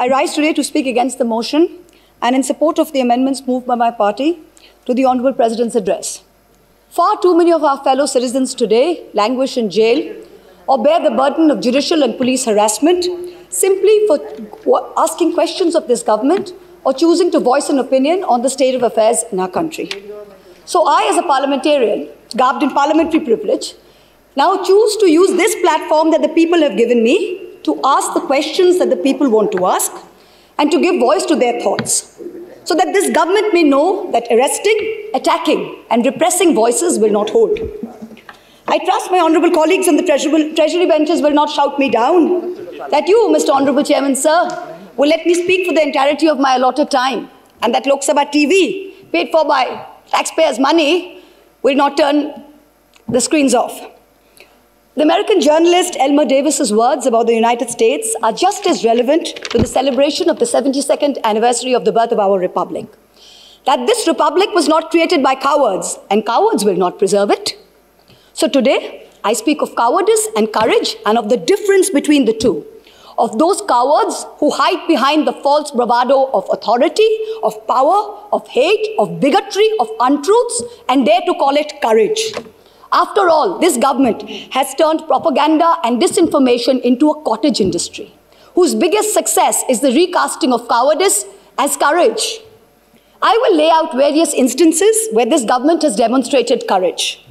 I rise today to speak against the motion and in support of the amendments moved by my party to the Honourable President's address. Far too many of our fellow citizens today languish in jail or bear the burden of judicial and police harassment simply for asking questions of this government or choosing to voice an opinion on the state of affairs in our country. So I, as a parliamentarian, garbed in parliamentary privilege, now choose to use this platform that the people have given me to ask the questions that the people want to ask and to give voice to their thoughts, so that this government may know that arresting, attacking and repressing voices will not hold. I trust my honourable colleagues on the treasury benches will not shout me down, that you, Mr. Honourable Chairman, sir, will let me speak for the entirety of my allotted time, and that Lok Sabha TV, paid for by taxpayers' money, will not turn the screens off. The American journalist Elmer Davis's words about the United States are just as relevant to the celebration of the 72nd anniversary of the birth of our republic. That this republic was not created by cowards, and cowards will not preserve it. So today, I speak of cowardice and courage and of the difference between the two. Of those cowards who hide behind the false bravado of authority, of power, of hate, of bigotry, of untruths, and dare to call it courage. After all, this government has turned propaganda and disinformation into a cottage industry, whose biggest success is the recasting of cowardice as courage. I will lay out various instances where this government has demonstrated courage.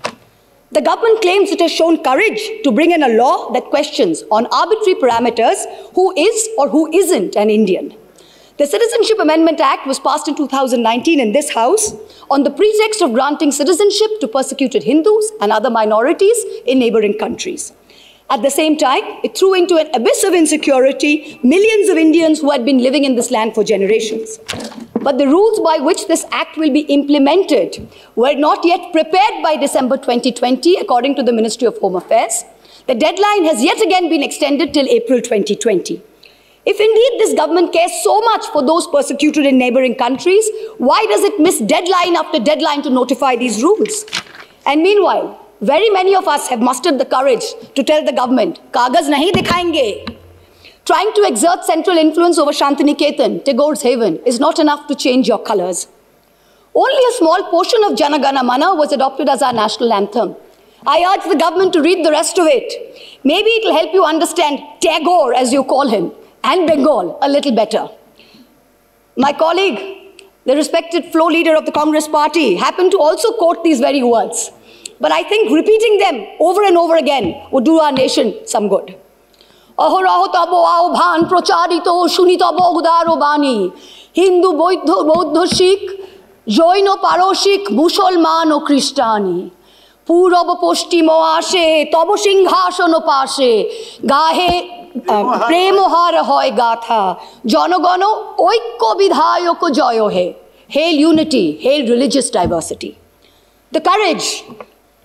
The government claims it has shown courage to bring in a law that questions on arbitrary parameters who is or who isn't an Indian. The Citizenship Amendment Act was passed in 2019 in this House on the pretext of granting citizenship to persecuted Hindus and other minorities in neighboring countries. At the same time, it threw into an abyss of insecurity millions of Indians who had been living in this land for generations. But the rules by which this act will be implemented were not yet prepared by December 2020, according to the Ministry of Home Affairs. The deadline has yet again been extended till April 2020. If indeed this government cares so much for those persecuted in neighboring countries, why does it miss deadline after deadline to notify these rules? And meanwhile, very many of us have mustered the courage to tell the government, "Kagaz nahi dikhayenge." Trying to exert central influence over Shantiniketan, Tagore's haven, is not enough to change your colors. Only a small portion of Jana Gana Mana was adopted as our national anthem. I urge the government to read the rest of it. Maybe it will help you understand Tagore, as you call him, and Bengal a little better. My colleague, the respected floor leader of the Congress party, happened to also quote these very words. But I think repeating them over and over again would do our nation some good. Ahoraho tabo ao bhan procharito shunitabo udaro bani. Hindu, Bauddha, Sikh, Jaino, Paroshik, Musolman o Christiani. Purab poshchimo ashe, tabo singhasono pashe, gahe Premohar hoy gatha, Jonogono, oikko vidhayoko joyo he. Hail unity, hail religious diversity. The courage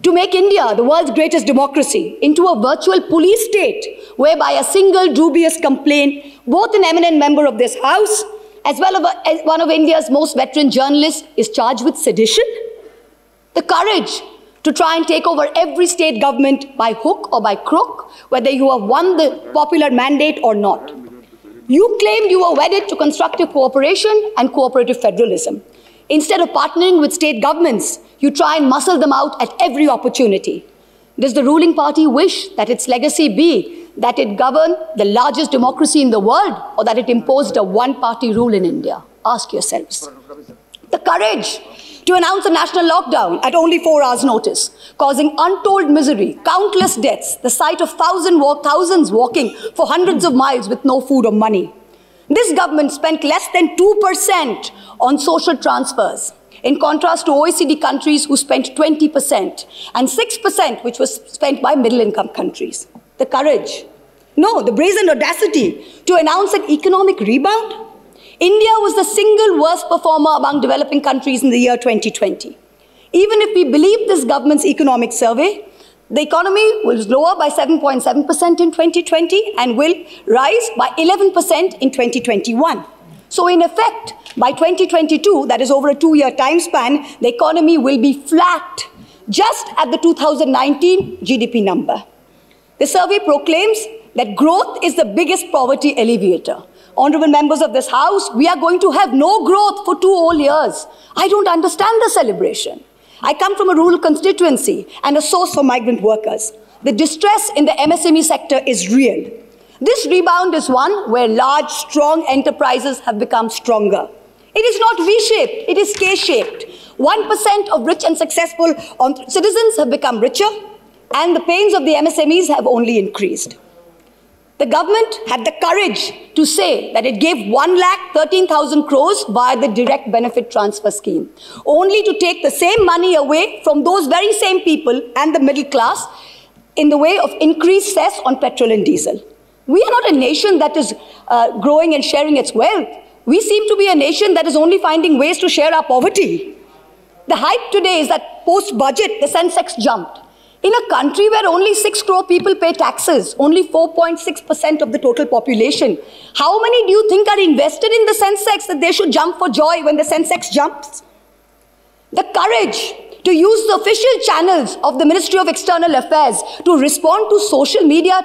to make India, the world's greatest democracy, into a virtual police state, whereby a single dubious complaint, both an eminent member of this House, as well as one of India's most veteran journalists, is charged with sedition. The courage to try and take over every state government by hook or by crook, whether you have won the popular mandate or not. You claimed you were wedded to constructive cooperation and cooperative federalism. Instead of partnering with state governments, you try and muscle them out at every opportunity. Does the ruling party wish that its legacy be that it governed the largest democracy in the world, or that it imposed a one-party rule in India? Ask yourselves. The courage to announce a national lockdown at only 4 hours' notice, causing untold misery, countless deaths, the sight of thousands walking for hundreds of miles with no food or money. This government spent less than 2% on social transfers, in contrast to OECD countries who spent 20%, and 6% which was spent by middle-income countries. The courage, no, the brazen audacity to announce an economic rebound. India was the single worst performer among developing countries in the year 2020. Even if we believe this government's economic survey, the economy was lower by 7.7% in 2020 and will rise by 11% in 2021. So in effect, by 2022, that is over a 2-year time span, the economy will be flat, just at the 2019 GDP number. The survey proclaims that growth is the biggest poverty alleviator. Honorable members of this House, we are going to have no growth for 2 whole years. I don't understand the celebration. I come from a rural constituency and a source for migrant workers. The distress in the MSME sector is real. This rebound is one where large, strong enterprises have become stronger. It is not V-shaped, it is K-shaped. 1% of rich and successful citizens have become richer, and the pains of the MSMEs have only increased. The government had the courage to say that it gave 1,13,000 crores via the direct benefit transfer scheme, only to take the same money away from those very same people and the middle class in the way of increased cess on petrol and diesel. We are not a nation that is growing and sharing its wealth. We seem to be a nation that is only finding ways to share our poverty. The hype today is that post-budget, the Sensex jumped. In a country where only 6 crore people pay taxes, only 4.6% of the total population, how many do you think are invested in the Sensex that they should jump for joy when the Sensex jumps? The courage to use the official channels of the Ministry of External Affairs to respond to social media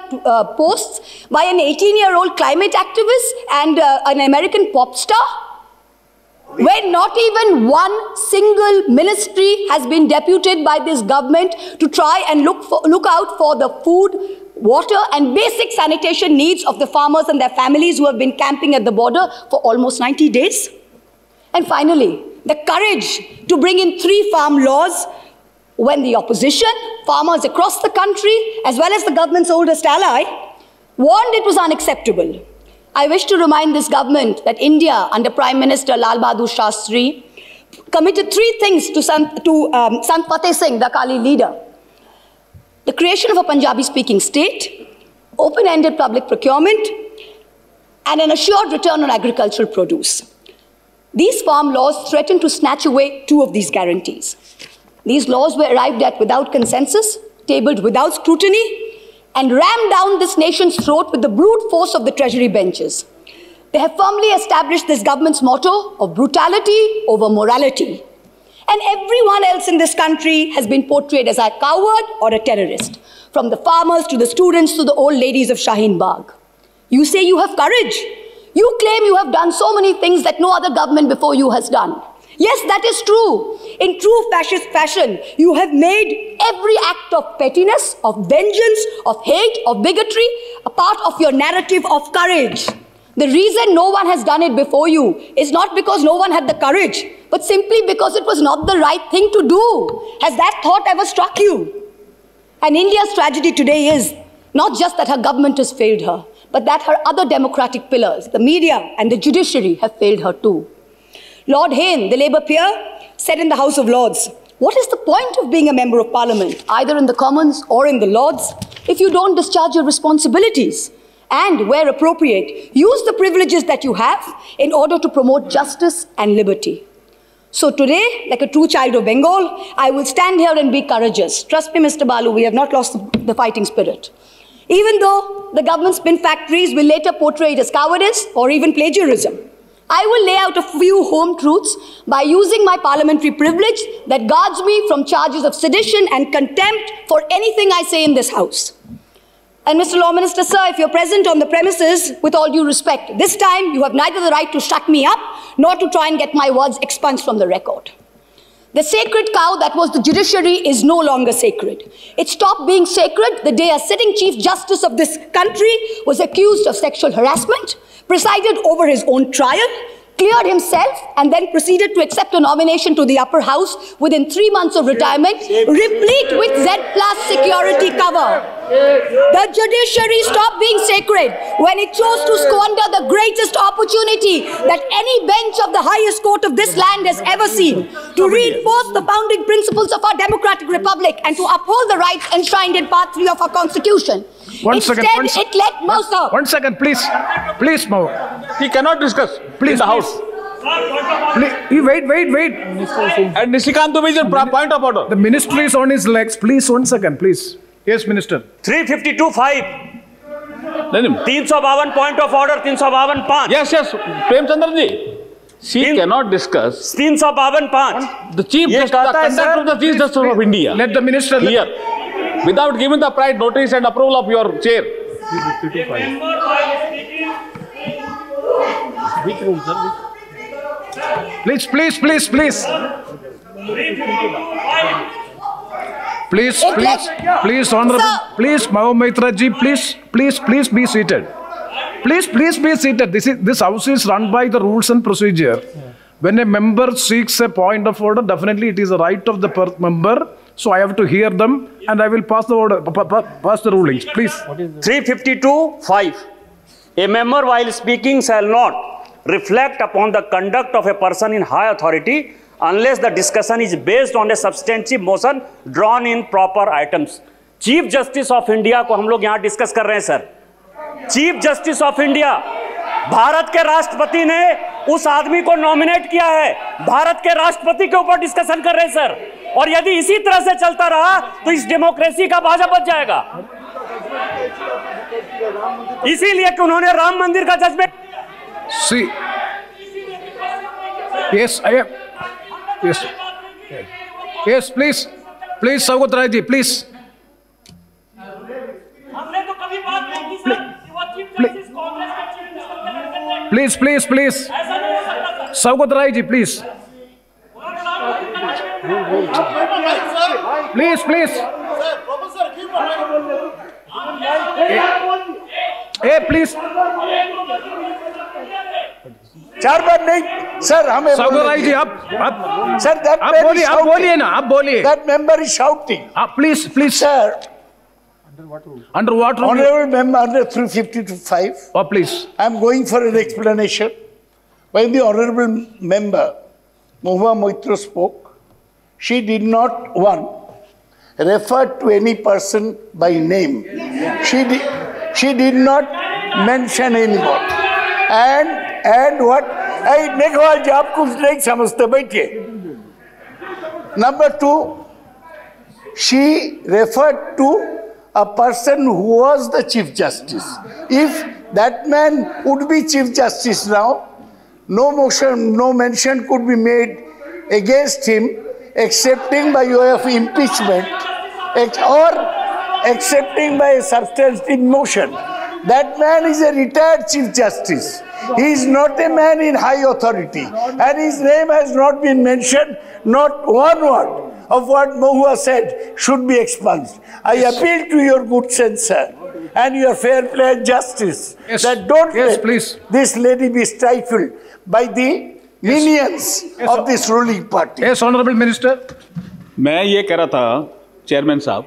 posts by an 18-year-old climate activist and an American pop star, where not even one single ministry has been deputed by this government to try and look out for the food, water and basic sanitation needs of the farmers and their families who have been camping at the border for almost 90 days. And finally, the courage to bring in 3 farm laws when the opposition, farmers across the country, as well as the government's oldest ally, warned it was unacceptable. I wish to remind this government that India, under Prime Minister Lal Bahadur Shastri, committed 3 things to Sant Fateh Singh, the Akali leader. The creation of a Punjabi-speaking state, open-ended public procurement, and an assured return on agricultural produce. These farm laws threatened to snatch away 2 of these guarantees. These laws were arrived at without consensus, tabled without scrutiny, and rammed down this nation's throat with the brute force of the Treasury benches. They have firmly established this government's motto of brutality over morality. And everyone else in this country has been portrayed as a coward or a terrorist, from the farmers to the students to the old ladies of Shaheen Bagh. You say you have courage. You claim you have done so many things that no other government before you has done. Yes, that is true. In true fascist fashion, you have made every act of pettiness, of vengeance, of hate, of bigotry a part of your narrative of courage. The reason no one has done it before you is not because no one had the courage, but simply because it was not the right thing to do. Has that thought ever struck you? And India's tragedy today is not just that her government has failed her, but that her other democratic pillars, the media and the judiciary, have failed her too. Lord Hayne, the Labour peer, said in the House of Lords, what is the point of being a member of Parliament, either in the Commons or in the Lords, if you don't discharge your responsibilities? And, where appropriate, use the privileges that you have in order to promote justice and liberty. So today, like a true child of Bengal, I will stand here and be courageous. Trust me, Mr. Balu, we have not lost the fighting spirit. Even though the government spin factories will later portray it as cowardice or even plagiarism, I will lay out a few home truths by using my parliamentary privilege that guards me from charges of sedition and contempt for anything I say in this House. And Mr. Law Minister, sir, if you're present on the premises, with all due respect, this time you have neither the right to shut me up nor to try and get my words expunged from the record. The sacred cow that was the judiciary is no longer sacred. It stopped being sacred the day a sitting Chief Justice of this country was accused of sexual harassment, presided over his own trial, cleared himself, and then proceeded to accept a nomination to the upper house within 3 months of retirement, replete with Z+ security cover. The judiciary stopped being sacred when it chose to squander the greatest opportunity that any bench of the highest court of this land has ever seen to reinforce the founding principles of our democratic republic and to uphold the rights enshrined in Part 3 of our constitution. Instead, it let Mausa. 1 second, please. Please, Mau. He cannot discuss. Please, in the House. Please, wait. And Nishikant Dubey is a point of order. The minister is on his legs. Please, 1 second, please. Yes, Minister. 352(5). 352 point of order, 352(5). Yes. Premchandra ji. She cannot discuss. 352(5). The Chief Justice, the conduct of the Chief Justice of India. Let the minister here. Without giving the prior notice and approval of your chair. Please, please, please, please. Please, please, please, Honorable. Sir. Please, Maitra ji, please be seated. Please be seated. This house is run by the rules and procedure. When a member seeks a point of order, definitely it is a right of the member. So I have to hear them, and I will pass the order, pass the rulings. Please. 352(5). A member while speaking shall not reflect upon the conduct of a person in high authority unless the discussion is based on a substantive motion drawn in proper items. Chief justice of India को हम लोग यहाँ discuss कर रहे हैं sir. Chief justice of India, Bharat के राष्ट्रपति ने उस आदमी को नॉमिनेट किया है. भारत के राष्ट्रपति के ऊपर डिस्कशन कर रहे हैं सर. और यदि इसी तरह से चलता रहा तो इस डेमोक्रेसी का बाजा बच जाएगा. इसीलिए कि उन्होंने राम मंदिर का judgement. See. Yes, I am. Yes. Yes, please. Please, Saugat Rai ji, please. हमने तो कभी बात नहीं की सर. वो चीफ जस्टिस कांग्रेस के चीफ मिनिस्टर के लड़के थे. Please, please, please. ऐसा नहीं हो सकता sir. Saugat Rai ji, please. Please, please. Hey, please. चार बार नहीं सर. हमें Saugat Rai ji, आप सर आप बोलिए ना, आप बोलिए. That member is shouting. Please, please. Sir, Under what rule? honorable member under 352(5). Oh, please. I am going for an explanation. When the honorable member Mahua Moitra spoke, she did not refer to any person by name. She did not mention anyone. And what? Meghwal ji, aap kuch nahi samajhte, baithiye. Number 2, she referred to a person who was the Chief Justice. If that man would be Chief Justice now, no motion, no mention could be made against him, excepting by way of impeachment or accepting by a substantive motion. That man is a retired Chief Justice. He is not a man in high authority, and his name has not been mentioned. Not one word of what Mahua said should be expunged. I appeal to your good sense, sir, and your fair play and justice, that don't let this lady be stifled by the minions of this ruling party. Yes, Honorable Minister. मैं ये कह रहा था chairman साहब,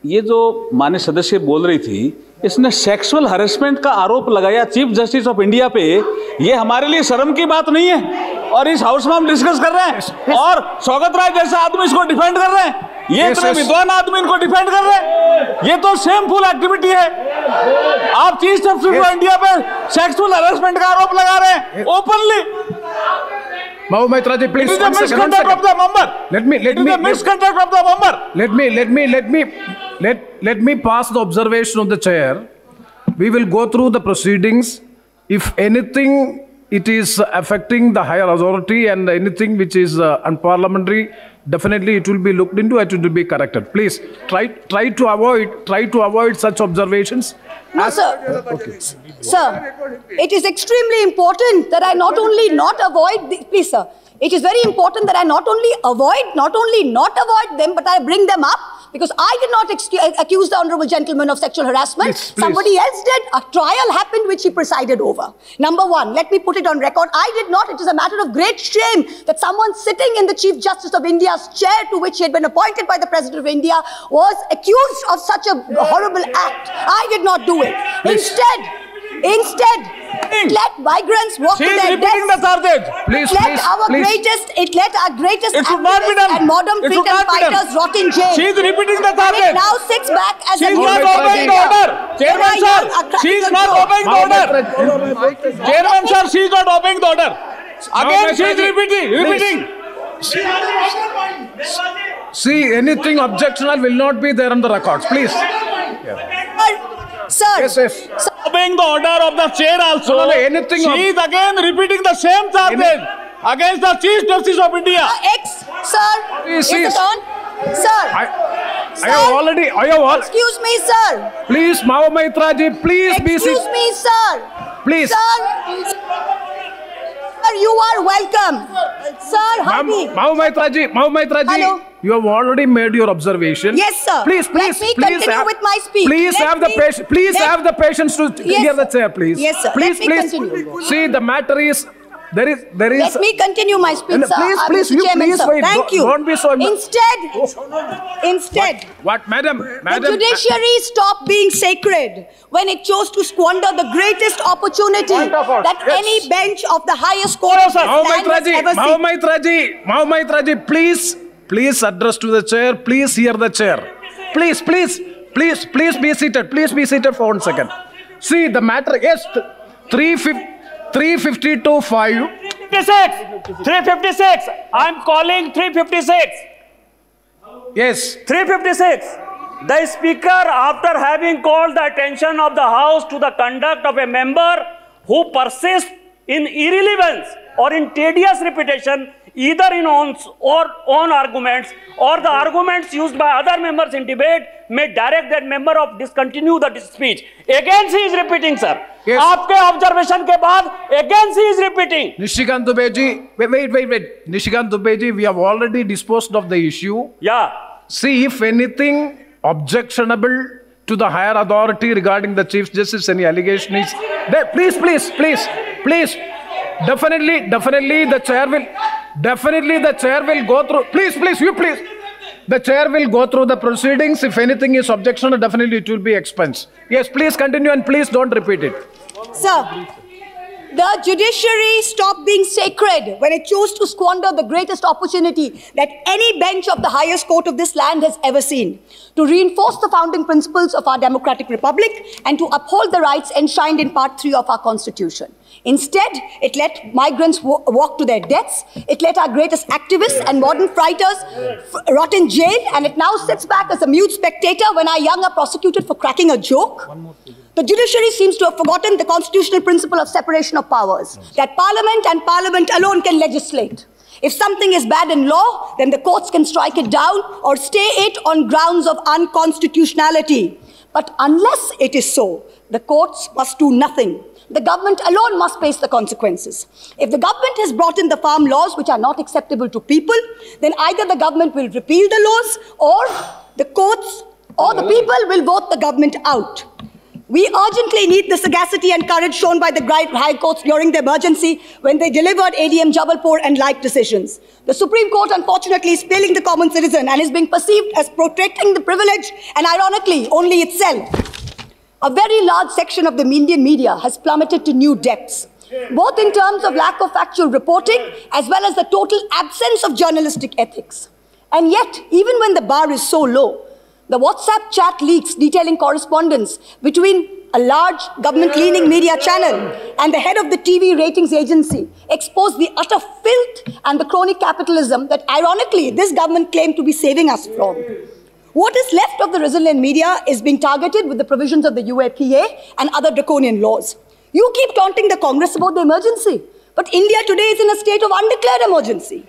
ये जो माननीय सदस्य बोल रही थी, इसने सेक्सुअल हरेसमेंट का आरोप लगाया चीफ जस्टिस ऑफ इंडिया पे. ये हमारे लिए शर्म की बात नहीं है, और इस हाउस में हम डिस्कस कर रहे हैं, और सौगत राय जैसा आदमी इसको डिफेंड कर रहे हैं. ये इतने विद्वान आदमी इनको डिफेंड कर रहे हैं. ये तो शेमफुल एक्टिविटी है. आप चीफ जस्टिस ऑफ इंडिया पे सेक्सुअल हरेसमेंट का आरोप लगा रहे हैं openly. Mahua Moitra ji, please. It is a misconduct of the member. Let me pass the observation of the chair. We will go through the proceedings. If anything, it is affecting the higher authority, and anything which is unparliamentary, definitely it will be looked into. It will be corrected. Please try to avoid such observations. No, sir. Okay. Sir, it is extremely important that I not only not avoid, please, sir. It is very important that I not only not avoid them, but I bring them up, because I did not accuse the honorable gentleman of sexual harassment. Please. Somebody else did. A trial happened which he presided over. Number one, let me put it on record. I did not. It is a matter of great shame that someone sitting in the Chief Justice of India's chair, to which he had been appointed by the President of India, was accused of such a horrible act. I did not do it. Instead, let migrants walk to their deaths. It let our greatest activists and modern freedom fighters rot in jail. She is repeating the And it charges. now sits back as She a is not obeying the order. Chairman sir, she is not obeying the order. Chairman sir, she is not obeying the order. Again, she is repeating. See, anything objectionable will not be there on the records. Please. Sir, Yes. Obeying the order of the chair also. No, anything she is again repeating the same charges against the Chief Justice of India. sir, Please, is it on? Sir, I have already. excuse me, sir. Please, Mahua Moitra ji, please be seated. Excuse me, sir. Please. Sir, welcome. Sir, Hardy. Mahumaitra ji, Hello. you have already made your observation. Yes, sir. Please, Let me continue with my speech. Please Let have the me- patience. Please let- have the patience to Yes, hear the sir. chair, please. Yes, sir. Please, Let me please. continue. See, the matter is there is. Let me continue my speech, And sir. please, Mr. you Chairman, please sir. wait. Thank you. Don't be so. Instead, What, madam? the judiciary stopped being sacred when it chose to squander the greatest opportunity Wonderful. that Yes. any bench of the highest court of this land has ever seen. Mahumaitra ji, please address to the chair. Please hear the chair. Please be seated. Please be seated for 1 second. See, the matter, yes, 352.5. 356. I'm calling 356. Yes. 356. The Speaker, after having called the attention of the House to the conduct of a member who persists in irrelevance or in tedious repetition, either in own arguments or the arguments used by other members in debate, may direct that member of discontinue the speech. Again, he is repeating, sir. Yes. आपके observation के बाद again he is repeating. Nishikant Dubey ji, wait. Nishikant Dubey ji, we have already disposed of the issue. Yeah. See, if anything objectionable to the higher authority regarding the Chief Justice, any allegation is there, please. Definitely the chair will go through. Please. The chair will go through the proceedings. If anything is objectionable, definitely it will be expensed. Yes, please continue and please don't repeat it. Sir, the judiciary stopped being sacred when it chose to squander the greatest opportunity that any bench of the highest court of this land has ever seen to reinforce the founding principles of our democratic republic and to uphold the rights enshrined in Part 3 of our Constitution. Instead, it let migrants walk to their deaths. It let our greatest activists and modern fighters rot in jail, and it now sits back as a mute spectator when our young are prosecuted for cracking a joke. The judiciary seems to have forgotten the constitutional principle of separation of powers, that Parliament and Parliament alone can legislate. If something is bad in law, then the courts can strike it down or stay it on grounds of unconstitutionality. But unless it is so, the courts must do nothing. The government alone must face the consequences. If the government has brought in the farm laws which are not acceptable to people, then either the government will repeal the laws or the courts or the people will vote the government out. We urgently need the sagacity and courage shown by the high courts during the emergency when they delivered ADM Jabalpur and like decisions. The Supreme Court, unfortunately, is failing the common citizen and is being perceived as protecting the privilege and, ironically, only itself. A very large section of the Indian media has plummeted to new depths, both in terms of lack of factual reporting as well as the total absence of journalistic ethics. And yet, even when the bar is so low, the WhatsApp chat leaks detailing correspondence between a large government-leaning media channel and the head of the TV ratings agency expose the utter filth and the crony capitalism that, ironically, this government claimed to be saving us from. What is left of the resilient media is being targeted with the provisions of the UAPA and other draconian laws. You keep taunting the Congress about the emergency, but India today is in a state of undeclared emergency.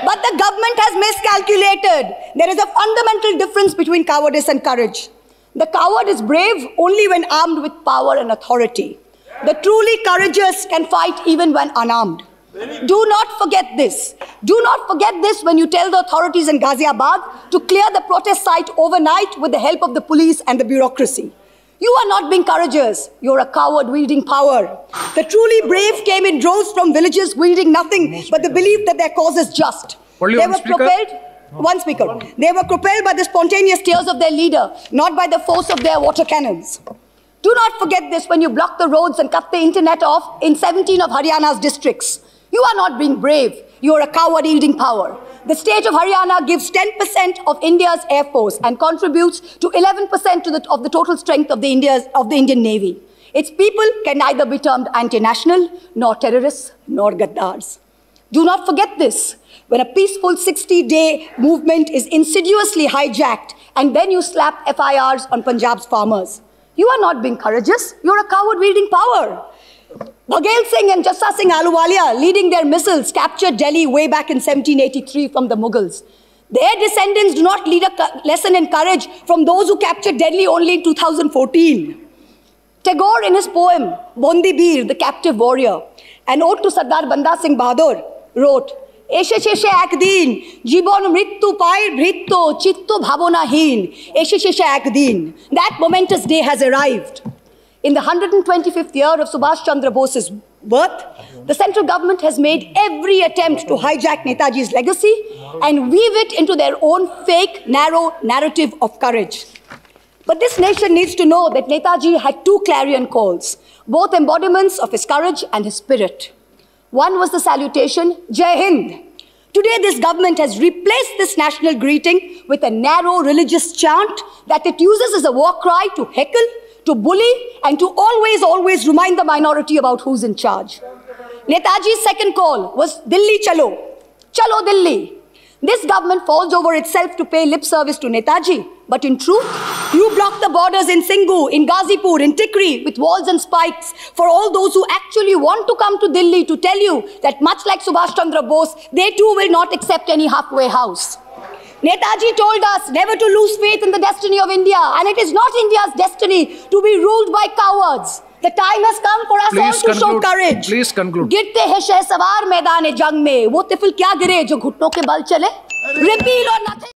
But the government has miscalculated. There is a fundamental difference between cowardice and courage. The coward is brave only when armed with power and authority. The truly courageous can fight even when unarmed. Do not forget this. Do not forget this when you tell the authorities in Ghaziabad to clear the protest site overnight with the help of the police and the bureaucracy. You are not being courageous. You're a coward wielding power. The truly brave came in droves from villages wielding nothing but the belief that their cause is just. Only They one were speaker? propelled. One speaker. They were propelled by the spontaneous tears of their leader, not by the force of their water cannons. Do not forget this when you block the roads and cut the internet off in 17 of Haryana's districts. You are not being brave. You are a coward wielding power. The state of Haryana gives 10% of India's air force and contributes to 11% of the total strength of the Indian Navy. Its people can neither be termed anti-national, nor terrorists, nor gaddars. Do not forget this. When a peaceful 60-day movement is insidiously hijacked and then you slap FIRs on Punjab's farmers. You are not being courageous. You're a coward wielding power. Bhaghel Singh and Jassa Singh Ahluwalia, leading their missiles, captured Delhi way back in 1783 from the Mughals. Their descendants do not lead a lesson in courage from those who captured Delhi only in 2014. Tagore, in his poem, Bondi Bir, the Captive Warrior, an ode to Sardar Banda Singh Bahadur, wrote, "Eshe sheshe ekdin, jibon mrityu pair bhritto, chitto bhabonahin, eshe sheshe ekdin." That momentous day has arrived. In the 125th year of Subhash Chandra Bose's birth, the central government has made every attempt to hijack Netaji's legacy and weave it into their own fake, narrow narrative of courage. But this nation needs to know that Netaji had two clarion calls, both embodiments of his courage and his spirit. One was the salutation, Jai Hind. Today, this government has replaced this national greeting with a narrow religious chant that it uses as a war cry to heckle, to bully, and to always remind the minority about who's in charge. Netaji's second call was Delhi Chalo, Chalo Delhi. This government falls over itself to pay lip service to Netaji. But in truth, you block the borders in Singhu, in Ghazipur, in Tikri with walls and spikes for all those who actually want to come to Delhi to tell you that much like Subhash Chandra Bose, they too will not accept any halfway house. Netaji told us never to lose faith in the destiny of India, and it is not India's destiny to be ruled by cowards. The time has come for us all to show courage. Please conclude. गिरते हैं शहसवार मैदान जंग में, वो तिफल क्या गिरे जो घुटनों के बल चले? Repeal or nothing.